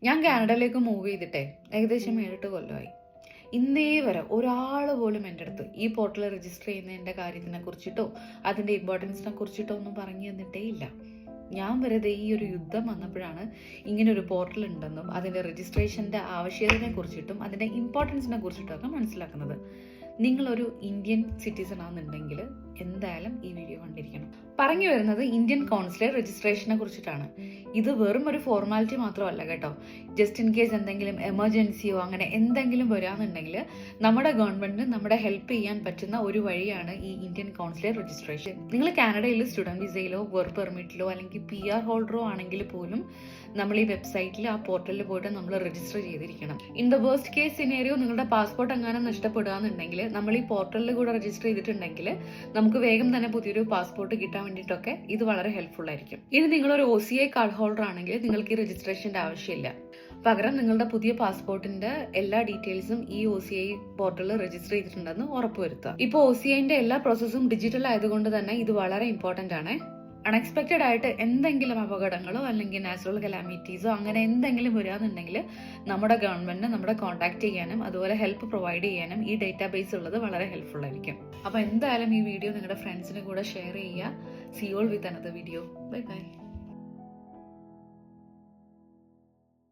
ഞാൻ കാനഡയിലേക്ക് മൂവ് ചെയ്തിട്ടേ ഏകദേശം 7-8 കൊല്ലമായി. ഇന്നേ വരെ ഒരാൾ പോലും എൻ്റെ അടുത്ത് ഈ പോർട്ടൽ രജിസ്റ്റർ ചെയ്യുന്നതിൻ്റെ കാര്യത്തിനെ കുറിച്ചിട്ടോ അതിൻ്റെ ഇമ്പോർട്ടൻസിനെ കുറിച്ചിട്ടോ ഒന്നും പറഞ്ഞു തന്നിട്ടേ ഇല്ല. ഞാൻ വെറുതെ ഈ ഒരു യുദ്ധം വന്നപ്പോഴാണ് ഇങ്ങനെ ഒരു പോർട്ടൽ ഉണ്ടെന്നും അതിൻ്റെ രജിസ്ട്രേഷൻ്റെ ആവശ്യകതയെ കുറിച്ചിട്ടും അതിൻ്റെ ഇമ്പോർട്ടൻസിനെ കുറിച്ചിട്ടും ഒക്കെ മനസ്സിലാക്കുന്നത്. നിങ്ങളൊരു ഇന്ത്യൻ സിറ്റിസൺ ആണെന്നുണ്ടെങ്കിൽ എന്തായാലും ഈ വീഡിയോ കണ്ടിരിക്കണം. പറഞ്ഞു വരുന്നത് ഇന്ത്യൻ കോൺസുലേറ്റ് രജിസ്ട്രേഷനെ കുറിച്ചിട്ടാണ്. ഇത് വെറും ഒരു ഫോർമാലിറ്റി മാത്രമല്ല കേട്ടോ. ജസ്റ്റ് ഇൻ കേസ് എന്തെങ്കിലും എമർജൻസിയോ അങ്ങനെ എന്തെങ്കിലും വരാമെന്നുണ്ടെങ്കിൽ നമ്മുടെ ഗവൺമെന്റിന് നമ്മുടെ ഹെൽപ്പ് ചെയ്യാൻ പറ്റുന്ന ഒരു വഴിയാണ് ഈ ഇന്ത്യൻ കോൺസുലേറ്റ് രജിസ്ട്രേഷൻ. നിങ്ങൾ കാനഡയിൽ സ്റ്റുഡന്റ് വിസയിലോ വർക്ക് പെർമിറ്റിലോ അല്ലെങ്കിൽ PR ഹോൾഡറോ ആണെങ്കിൽ പോലും നമ്മൾ ഈ വെബ്സൈറ്റിൽ ആ പോർട്ടലിൽ പോയിട്ട് നമ്മൾ രജിസ്റ്റർ ചെയ്തിരിക്കണം. In the worst case scenario നിങ്ങളുടെ പാസ്പോർട്ട് എങ്ങാനും നഷ്ടപ്പെടുകയെന്നുണ്ടെങ്കിൽ നമ്മൾ ഈ പോർട്ടലിൽ കൂടെ രജിസ്റ്റർ ചെയ്തിട്ടുണ്ടെങ്കിൽ നമുക്ക് വേഗം തന്നെ പുതിയൊരു പാസ്പോർട്ട് കിട്ടാൻ വേണ്ടിയിട്ടൊക്കെ ഇത് വളരെ ഹെൽപ്ഫുൾ ആയിരിക്കും. ഇനി നിങ്ങളൊരു OCI കാർഡ് ഹോൾഡർ ആണെങ്കിൽ നിങ്ങൾക്ക് ഈ രജിസ്ട്രേഷന്റെ ആവശ്യമില്ല. പകരം നിങ്ങളുടെ പുതിയ പാസ്പോർട്ടിന്റെ എല്ലാ ഡീറ്റെയിൽസും ഈ OCI പോർട്ടലിൽ രജിസ്റ്റർ ചെയ്തിട്ടുണ്ടെന്ന് ഉറപ്പുവരുത്തുക. ഇപ്പോൾ OCIന്റെ എല്ലാ പ്രോസസ്സും ഡിജിറ്റൽ ആയതുകൊണ്ട് തന്നെ ഇത് വളരെ ഇമ്പോർട്ടന്റ് ആണ്. അൺഎക്സ്പെക്റ്റഡ് ആയിട്ട് എന്തെങ്കിലും അപകടങ്ങളോ അല്ലെങ്കിൽ നാച്ചുറൽ കലാമിറ്റീസോ അങ്ങനെ എന്തെങ്കിലും വരാന്നുണ്ടെങ്കിൽ നമ്മുടെ ഗവൺമെന്റിന് നമ്മുടെ കോൺടാക്ട് ചെയ്യാനും അതുപോലെ ഹെൽപ്പ് പ്രൊവൈഡ് ചെയ്യാനും ഈ ഡേറ്റാബേസ് ഉള്ളത് വളരെ ഹെൽപ്ഫുൾ ആയിരിക്കും. അപ്പോൾ എന്തായാലും ഈ വീഡിയോ നിങ്ങളുടെ ഫ്രണ്ട്സിന് കൂടെ ഷെയർ ചെയ്യുക. See you all with another video. Bye by.